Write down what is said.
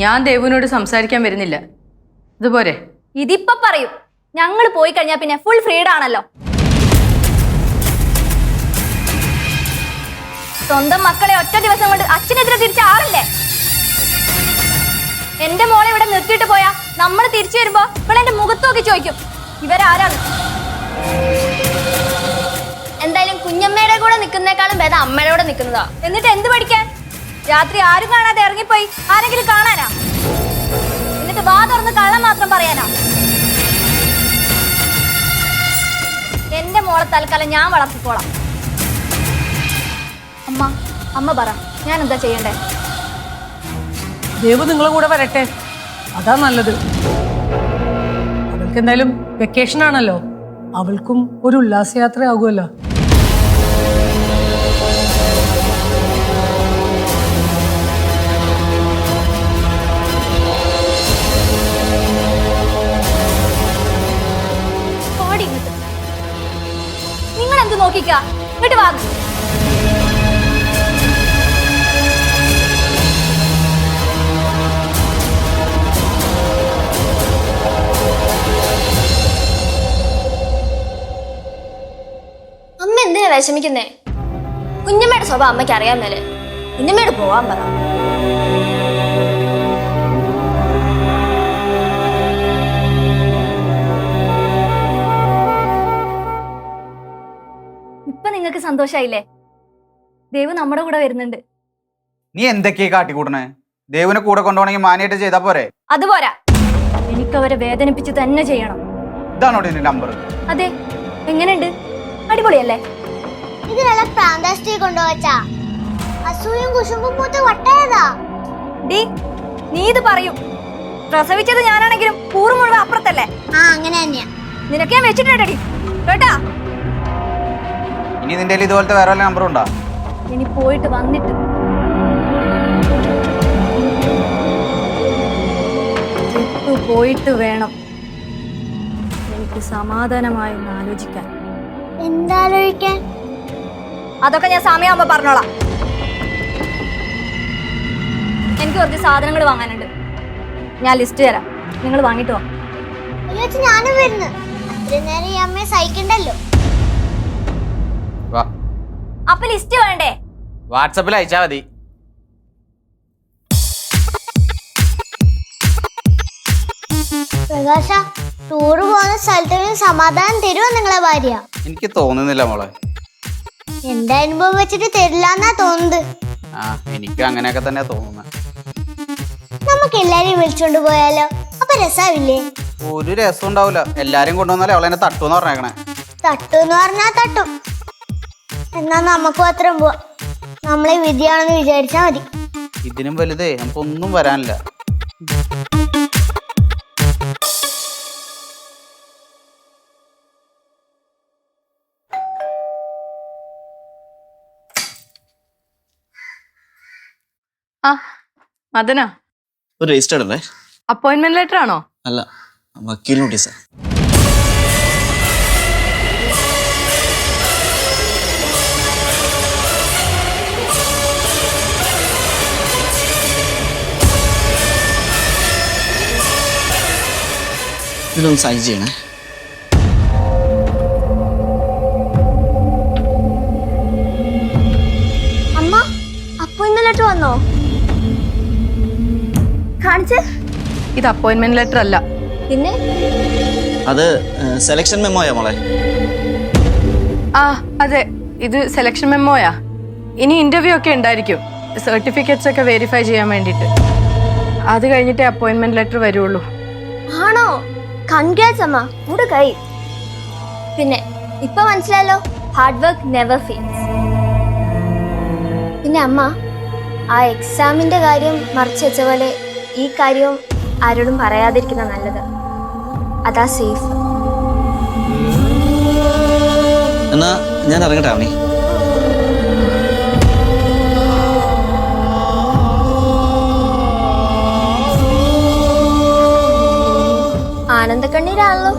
ഞാൻ ദേവുവിനോട് സംസാരിക്കാൻ വരുന്നില്ല. ഇതുപോരെ? ഇതിപ്പോ പറയും. ഞങ്ങൾ പോയി കഴിഞ്ഞാൽ പിന്നെ ഫുൾ ഫ്രീഡം ആണല്ലോ. സ്വന്തം മക്കളെ ഒറ്റ ദിവസം കൊണ്ട് അച്ഛനെതിരെ തിരിച്ചാറില്ലേ? എന്റെ മോളെ ഇവിടെ നിർത്തിയിട്ട് പോയാ നമ്മൾ തിരിച്ചു വരുമ്പോ ഇപ്പോൾ എന്റെ മുഖത്ത് നോക്കി ചോദിക്കും ഇവരാരാണ്. എന്തായാലും കുഞ്ഞമ്മയുടെ കൂടെ നിൽക്കുന്നേക്കാളും ഭേദം അമ്മയുടെ കൂടെ നിൽക്കുന്നതാ. എന്നിട്ട് എന്ത് പഠിക്കാൻ? രാത്രി ആരും കാണാതെ ഇറങ്ങിപ്പോയി ആരെങ്കിലും കാണാനാ? എന്നിട്ട് വാ തുറന്ന് കള്ളം മാത്രം പറയാനാ? എന്റെ മോളെ തൽക്കാലം ഞാൻ വളർത്തിക്കോളാം. അമ്മ അമ്മ പറ, ഞാൻ എന്താ ചെയ്യണ്ടേ? ദേവ് നിങ്ങളെ കൂടെ വരട്ടെ, അതാ നല്ലത്. അവൾക്ക് എന്തായാലും വെക്കേഷൻ ആണല്ലോ, അവൾക്കും ഒരു ഉല്ലാസയാത്ര ആകുമല്ലോ. നിങ്ങൾ എന്ത് നോക്കിക്ക, ഇങ്ങോട്ട് വാ. അമ്മ എന്തിനാ വിഷമിക്കുന്നേ? കുഞ്ഞമ്മയുടെ സ്വഭാവം അമ്മയ്ക്ക് അറിയാൻ മേലെ. കുഞ്ഞമ്മയോട് പോവാൻ പറ. ഇപ്പൊ നിങ്ങൾക്ക് സന്തോഷായില്ലേ? ദേവ് നമ്മുടെ കൂടെ വരുന്നുണ്ട്. നീ എന്തൊക്കെയാ കാട്ടിക്കൂട്ടണേ? ദേവിനെ കൂടെ കൊണ്ടുപോകണമെങ്കിൽ മാനിയായിട്ട് ചെയ്താ പോരെ? അതുപോരാ, എനിക്ക് അവരെ വേദനിപ്പിച്ച് തന്നെ ചെയ്യണം. ഇതാണോ നിന്റെ നമ്പർ? അതെ. എങ്ങനെയുണ്ട്? അടിപൊളിയല്ലേ? ഇതിനെല്ല പ്രാന്താസ്റ്റിയെ കൊണ്ടുവച്ചാ അസൂയും കുശുമ്പും പൂത്ത് വട്ടേതാ. ഡീ, നീ ഇത് പറയും. പ്രസവിച്ചത് ഞാനാണെങ്കിലും കൂറ് മുഴുവൻ അപ്പുറത്തല്ലേ? ആ, അങ്ങനെ തന്നെയാ. നിനക്ക് ഞാൻ വെച്ചിട്ടുണ്ടടി കേട്ടാ. ഇനി നിന്റെ ഇതുപോലത്തെ വേറെ വല്ല നമ്പറും ഉണ്ടോ? ഇനി പോയിട്ട് വന്നിട്ട് പോയിട്ട് വേണം എനിക്ക് സമാധാനമായി ആലോചിക്കാൻ. എന്താലോചിക്കാൻ? അതൊക്കെ ഞാൻ സമയമാകുമ്പോ പറഞ്ഞോളാം. എനിക്ക് കുറച്ച് സാധനങ്ങൾ വാങ്ങാനുണ്ട്. ഞാൻ ലിസ്റ്റ് തരാം, നിങ്ങൾ വാങ്ങിട്ട് വാ. ഞാനും വരുന്നു. അത്രയും നേരം ഈ അമ്മയെ സഹിക്കണ്ടല്ലോ. അപ്പൊ ലിസ്റ്റ് വേണ്ടേ? വാട്സാപ്പിൽ അയച്ചാ മതി. പ്രകാശ, ടൂറ് പോകുന്ന സ്ഥലത്ത് സമാധാനം തരുമോ നിങ്ങളെ ഭാര്യ? എനിക്ക് തോന്നുന്നില്ല മോളെ. എന്റെ അനുഭവം വെച്ചിട്ട് തരില്ലെന്നാ തോന്നുന്നത്. ആ, എനിക്കും അങ്ങനെയൊക്കെ തന്നെ തോന്നുന്നത്. നമുക്ക് എല്ലാരെയും വിളിച്ചോണ്ട് പോയാലോ? അപ്പൊ രസാവില്ലേ? ഒരു രസം ഉണ്ടാവില്ല. എല്ലാരും കൊണ്ടുവന്നാലേ അവളെന്നെ തട്ടൂന്ന് പറഞ്ഞേക്കണേ. തട്ടൂന്ന് പറഞ്ഞാ തട്ടും. എന്നാ നമുക്ക് മാത്രം പോവാ. നമ്മളെ വിധിയാണെന്ന് വിചാരിച്ചാ മതി. ഇതിനും വലുതേ നമുക്കൊന്നും വരാനില്ല. ആ മദന, ഒരു രജിസ്റ്റർ അല്ലേ? അപ്പോയിന്റ്മെന്റ് ലെറ്റർ ആണോ? അല്ല, വക്കീൽ നോട്ടീസാ. ഇതിലൊന്ന് സൈൻ ചെയ്യണേ. അമ്മ, അപ്പോയിന്റ്മെന്റ് ലെറ്റർ വന്നോ? കാണിച്ച്. ഇത് അപ്പോയിന്റ്മെന്റ് ലെറ്റർ അല്ല. പിന്നെ? അത് സെലക്ഷൻ മെമ്മോയാ മോളെ. ആ അതെ, ഇത് സെലക്ഷൻ മെമ്മോയാ. ഇനി ഇന്റർവ്യൂ ഒക്കെ ഉണ്ടായിരിക്കും, സർട്ടിഫിക്കറ്റ്സ് ഒക്കെ വെരിഫൈ ചെയ്യാൻ വേണ്ടിയിട്ട്. അത് കഴിഞ്ഞിട്ടേ അപ്പോയിന്റ്മെന്റ് ലെറ്റർ വരുള്ളൂ. ആണോ? കൺഗ്രാറ്റ്സ് അമ്മ, കൂടെ കൈ. പിന്നെ ഇപ്പൊ മനസ്സിലായല്ലോ, ഹാർഡ് വർക്ക് നെവർ ഫെയിൽസ്. പിന്നെ അമ്മ, ആ എക്സാമിന്റെ കാര്യം മറച്ചു വെച്ച പോലെ ഈ കാര്യവും ആരോടും പറയാതിരിക്കുന്ന നല്ലത്. അതാ സേഫ്. എന്നാ ഞാൻ ഇറങ്ങട്ടെ അവനി. ആനന്ദക്കണ്ണീരാണല്ലോ.